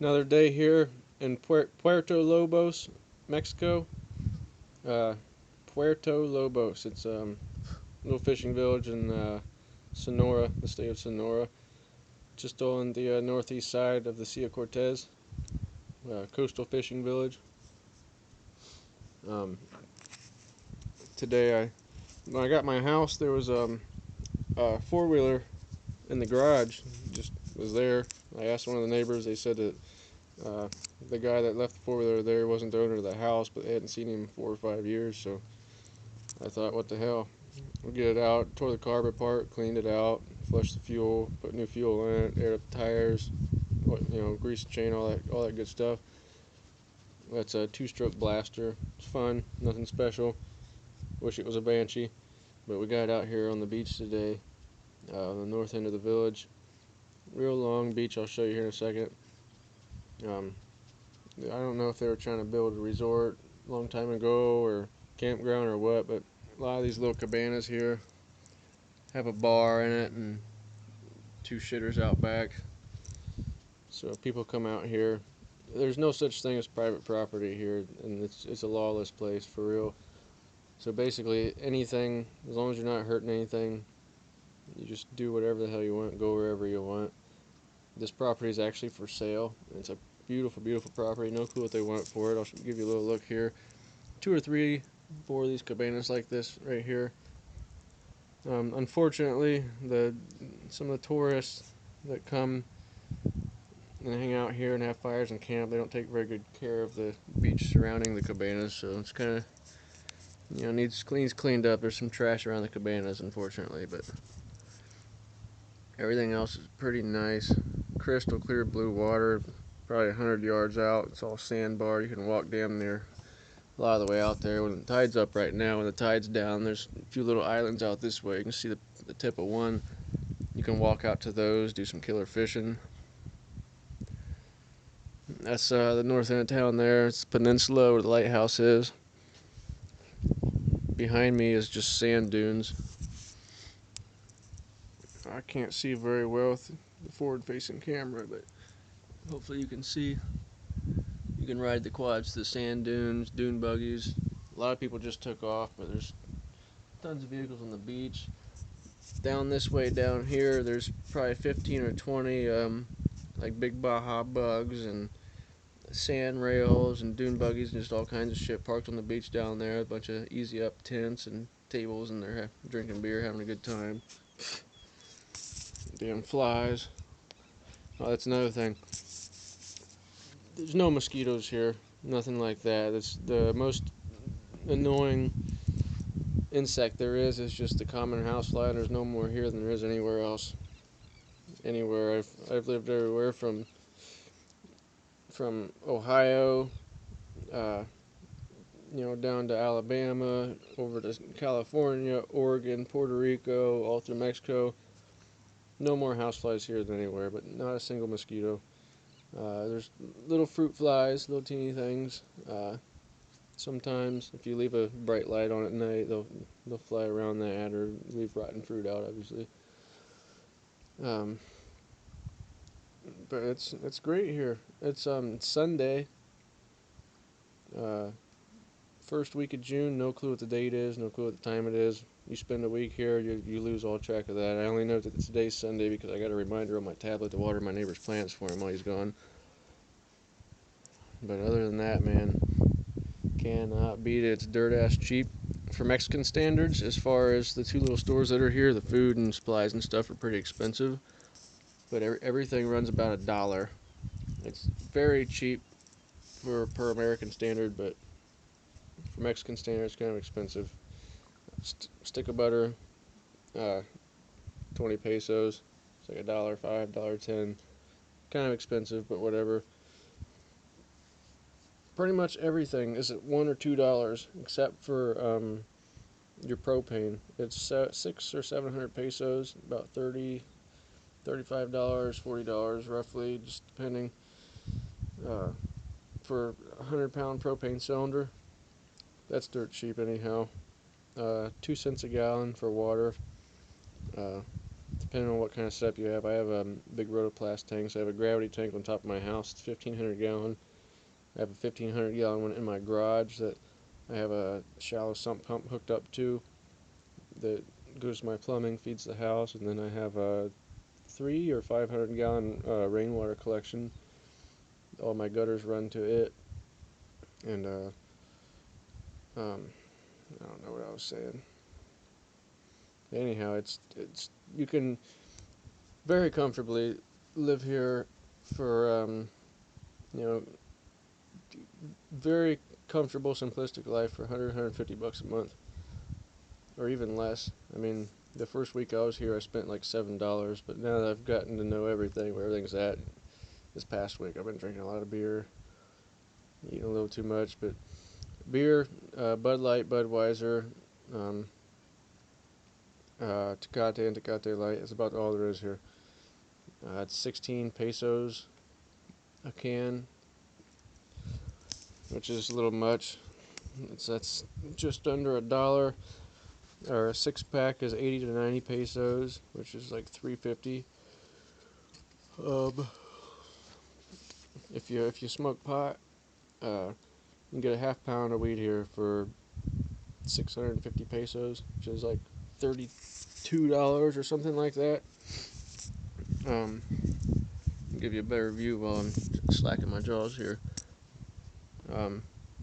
Another day here in Puerto Lobos, Mexico. Uh, Puerto Lobos. It's a little fishing village in Sonora, the state of Sonora, just on the northeast side of the Sea of Cortez. Coastal fishing village. Um, Today, when I got my house, there was a four-wheeler in the garage. Just was there. I asked one of the neighbors. They said that Uh, the guy that left the four-wheeler there wasn't the owner of the house, but they hadn't seen him in 4 or 5 years, so I thought, what the hell? We'll get it out, tore the carb apart, cleaned it out, flushed the fuel, put new fuel in it, aired up the tires, greased the chain, all that good stuff. That's a two-stroke blaster. It's fun, nothing special. Wish it was a Banshee, but we got it out here on the beach today, on the north end of the village. Real long beach, I'll show you here in a second. Um, I don't know if they were trying to build a resort a long time ago or campground or what, but a lot of these little cabanas here have a bar in it and two shitters out back. So if people come out here, there's no such thing as private property here, and it's a lawless place for real. So basically anything, as long as you're not hurting anything, you just do whatever the hell you want, go wherever you want. This property is actually for sale. It's a beautiful, beautiful property. No clue what they want for it. I'll give you a little look here. 2 or 3, 4 of these cabanas like this right here. Unfortunately, some of the tourists that come and hang out here and have fires and camp, they don't take very good care of the beach surrounding the cabanas, so it's kind of, needs cleaned up. There's some trash around the cabanas, unfortunately, but everything else is pretty nice. Crystal clear blue water, probably 100 yards out. It's all sandbar. You can walk damn near a lot of the way out there. When the tide's up right now, when the tide's down, there's a few little islands out this way. You can see the tip of one. You can walk out to those, do some killer fishing. That's the north end of town there. It's the peninsula where the lighthouse is. Behind me is just sand dunes. I can't see very well with the forward-facing camera, but hopefully you can see. You can ride the quads to the sand dunes, dune buggies. A lot of people just took off, but there's tons of vehicles on the beach. Down this way down here, there's probably 15 or 20 like big Baja bugs and sand rails and dune buggies and just all kinds of shit parked on the beach down there. A bunch of easy up tents and tables, and they're drinking beer, having a good time. Damn flies. Oh, that's another thing. There's no mosquitoes here. Nothing like that. It's the most annoying insect there is just the common housefly, and there's no more here than there is anywhere else. Anywhere. I've lived everywhere from Ohio, down to Alabama, over to California, Oregon, Puerto Rico, all through Mexico. No more houseflies here than anywhere, but not a single mosquito. There's little fruit flies, little teeny things. Sometimes, if you leave a bright light on at night, they'll fly around that, or leave rotten fruit out, obviously. But it's great here. It's Sunday, first week of June. No clue what the date is. No clue what the time it is. You spend a week here, you lose all track of that. I only know that today's Sunday because I got a reminder on my tablet to water my neighbor's plants for him while he's gone. But other than that, man, cannot beat it. It's dirt-ass cheap for Mexican standards. As far as the 2 little stores that are here, the food and supplies and stuff are pretty expensive. But everything runs about $1. It's very cheap per American standard, but for Mexican standards, it's kind of expensive. Stick of butter, 20 pesos. It's like $1.05, $1.10. Kind of expensive, but whatever. Pretty much everything is at $1 or $2, except for your propane. It's 600 or 700 pesos, about $30, $35, $40 roughly, just depending. For a 100-pound propane cylinder, that's dirt cheap anyhow. 2 cents a gallon for water. depending on what kind of setup you have. I have a big Rotoplas tank, so I have a gravity tank on top of my house. It's 1,500 gallon. I have a 1,500 gallon one in my garage that I have a shallow sump pump hooked up to that goes to my plumbing, feeds the house, and then I have a 3 or 500 gallon rainwater collection. All my gutters run to it, and I don't know what I was saying. Anyhow, it's you can very comfortably live here for you know, very comfortable, simplistic life for 150 bucks a month, or even less. I mean, the first week I was here, I spent like $7, but now that I've gotten to know everything, where everything's at, this past week I've been drinking a lot of beer, eating a little too much, but beer, Bud Light, Budweiser, Tecate and Tecate Light. That's about all there is here. It's 16 pesos a can, which is a little much. That's just under $1. Or a 6-pack is 80 to 90 pesos, which is like $3.50. If you smoke pot, you can get a half pound of weed here for 650 pesos, which is like $32 or something like that. I'll give you a better view while I'm slacking my jaws here.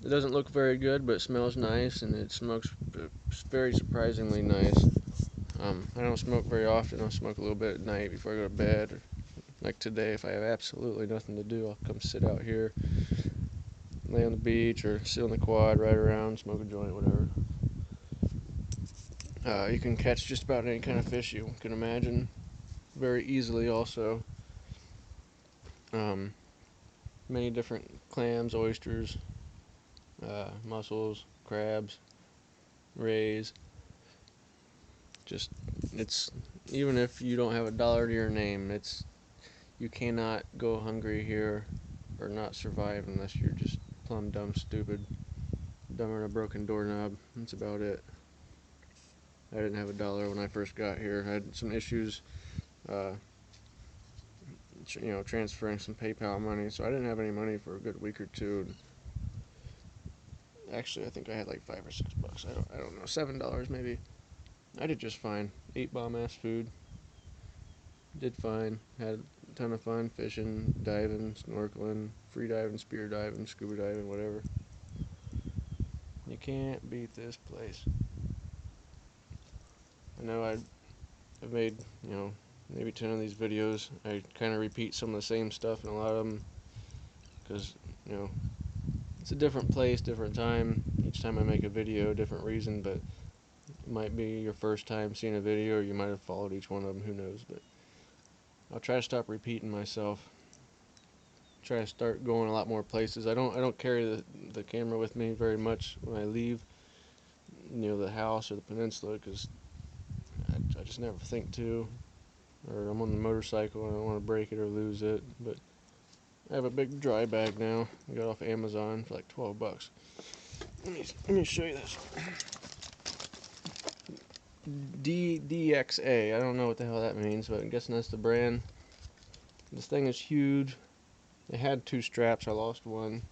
It doesn't look very good, but it smells nice, and it smokes very surprisingly nice. I don't smoke very often. I'll smoke a little bit at night before I go to bed. Or, like today, if I have absolutely nothing to do, I'll come sit out here, lay on the beach, or sit on the quad, ride around, smoke a joint, whatever. You can catch just about any kind of fish you can imagine very easily also. Many different clams, oysters, mussels, crabs, rays. Just, it's, even if you don't have $1 to your name, you cannot go hungry here or not survive unless you're just plumb dumb stupid, dumber than a broken doorknob. That's about it. I didn't have $1 when I first got here. I had some issues transferring some PayPal money, so I didn't have any money for a good week or two. And actually, I think I had like $5 or $6. I don't know, $7 maybe. I did just fine. Ate bomb-ass food. Did fine. Had a ton of fun fishing, diving, snorkeling, free diving, spear diving, scuba diving, whatever. You can't beat this place. I know I've made, maybe 10 of these videos. I kind of repeat some of the same stuff in a lot of them because, it's a different place, different time. Each time I make a video, different reason, but it might be your first time seeing a video, or you might have followed each one of them, who knows. But I'll try to stop repeating myself. Try to start going a lot more places. I don't carry the camera with me very much when I leave, the house or the peninsula, because I just never think to. Or I'm on the motorcycle and I don't want to break it or lose it. But I have a big dry bag now. I got off Amazon for like $12. Let me show you this. DXA. I don't know what the hell that means, but I'm guessing that's the brand. This thing is huge. It had 2 straps. I lost one.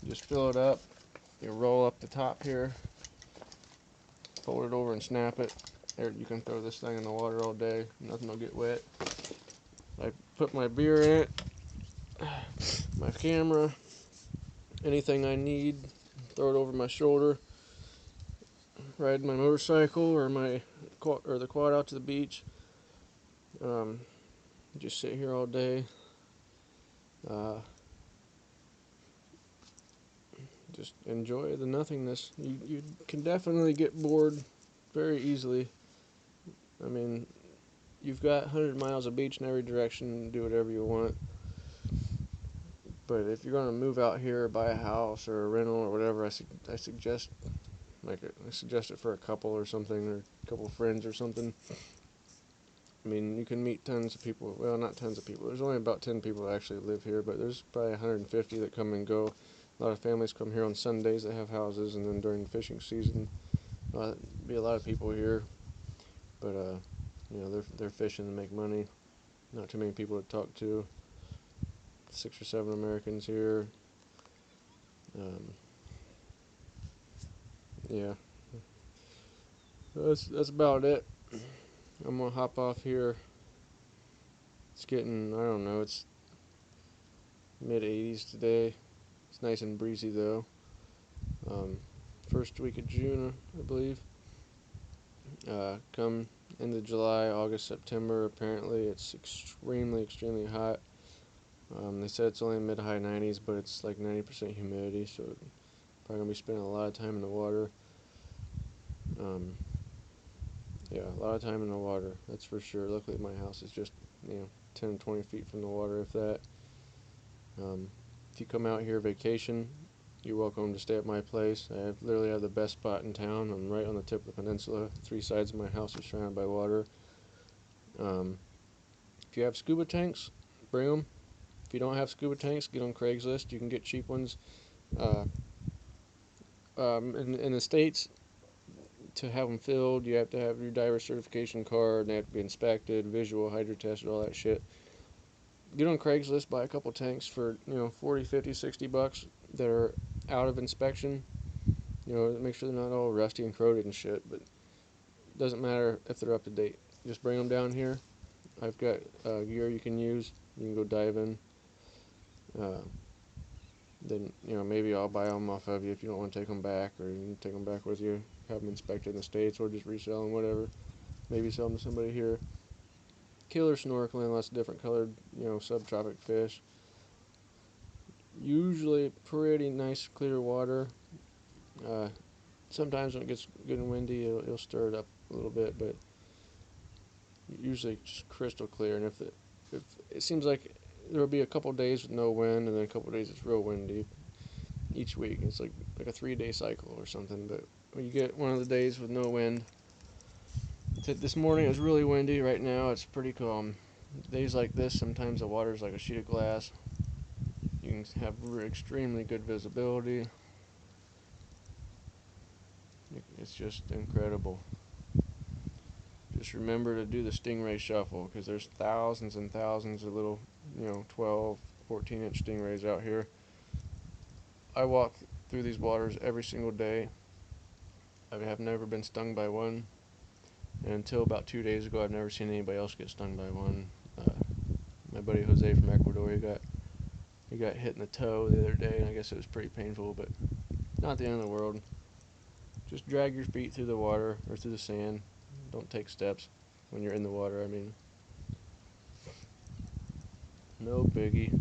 Just fill it up. You roll up the top here. Fold it over and snap it. There, you can throw this thing in the water all day. Nothing will get wet. I put my beer in it. My camera. Anything I need. Throw it over my shoulder. Ride my motorcycle or the quad out to the beach. Just sit here all day. Just enjoy the nothingness. You can definitely get bored very easily. I mean, you've got 100 miles of beach in every direction. Do whatever you want. But if you're going to move out here, buy a house or a rental or whatever, I suggest it for a couple or something, or a couple of friends or something. I mean, you can meet tons of people. Well, not tons of people. There's only about 10 people that actually live here, but there's probably 150 that come and go. A lot of families come here on Sundays that have houses, and then during the fishing season, be a lot of people here. But You know, they're fishing to make money. Not too many people to talk to. 6 or 7 Americans here. Yeah, that's about it. I'm gonna hop off here. It's getting, I don't know, it's mid 80s today. It's nice and breezy though. First week of June, I believe. Come into July, August, September, apparently it's extremely hot. They said it's only mid-high 90s, but it's like 90% humidity, so probably gonna be spending a lot of time in the water. Yeah, a lot of time in the water, that's for sure. Luckily, my house is just 10 20 feet from the water, if that. If you come out here vacation, you're welcome to stay at my place. I literally have the best spot in town. I'm right on the tip of the peninsula. 3 sides of my house are surrounded by water. If you have scuba tanks, bring them. If you don't have scuba tanks, get on Craigslist. You can get cheap ones. In the States, to have them filled, you have to have your diver certification card, and they have to be inspected, visual, hydro tested, all that shit. Get on Craigslist, buy a couple tanks for 40, 50, 60 bucks that are out of inspection. Make sure they're not all rusty and corroded and shit, but it doesn't matter if they're up to date. Just bring them down here. I've got gear you can use. You can go dive in. Then maybe I'll buy them off of you if you don't want to take them back, or you can take them back with you, have them inspected in the States, or just resell them, whatever. Maybe sell them to somebody here. Killer snorkeling, lots of different colored subtropic fish. Usually pretty nice clear water. Sometimes when it gets good and windy, it'll stir it up a little bit, but usually just crystal clear. And if it seems like there will be a couple days with no wind, and then a couple days it's real windy each week. It's like a 3-day cycle or something. But when you get one of the days with no wind, this morning it was really windy. Right now it's pretty calm. Days like this, sometimes the water's like a sheet of glass. You can have extremely good visibility. It's just incredible. Just remember to do the stingray shuffle, because there's thousands and thousands of little 12, 14-inch stingrays out here. I walk through these waters every single day. I have never been stung by one, and until about 2 days ago, I've never seen anybody else get stung by one. My buddy Jose from Ecuador, he got hit in the toe the other day, and I guess it was pretty painful, but not the end of the world. Just drag your feet through the water or through the sand. Don't take steps when you're in the water. I mean, no biggie.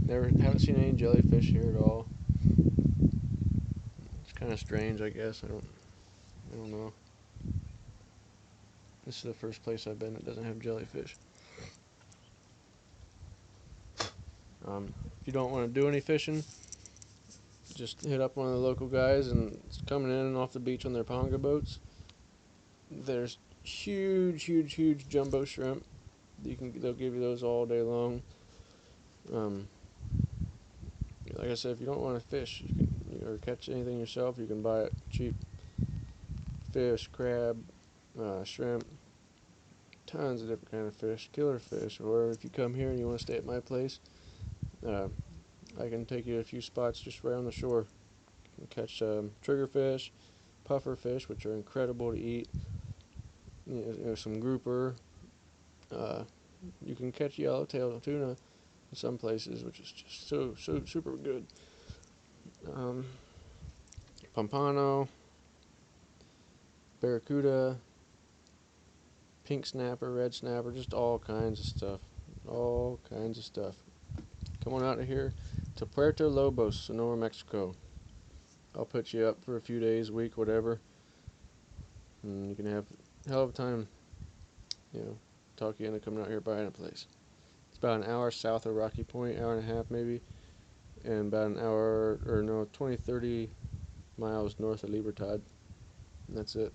Haven't seen any jellyfish here at all. It's kind of strange, I guess. I don't know. This is the first place I've been that doesn't have jellyfish. If you don't want to do any fishing, just hit up one of the local guys and it's coming in and off the beach on their ponga boats. There's huge jumbo shrimp. They'll give you those all day long. Like I said, if you don't want to fish, or catch anything yourself, you can buy it cheap. Fish, crab, shrimp, tons of different kind of fish, killer fish. Or if you come here and you want to stay at my place, I can take you to a few spots just right on the shore. You can catch triggerfish, puffer fish, which are incredible to eat. Some grouper. You can catch yellowtail tuna in some places, which is just so super good. Pompano, barracuda, pink snapper, red snapper, just all kinds of stuff. All kinds of stuff. Come on out of here to Puerto Lobos, Sonora, Mexico. I'll put you up for a few days, week, whatever. And you can have a hell of a time, talk you into coming out here buying a place. It's about an hour south of Rocky Point, hour and a half maybe, and about an hour, 20, 30 miles north of Libertad. And that's it.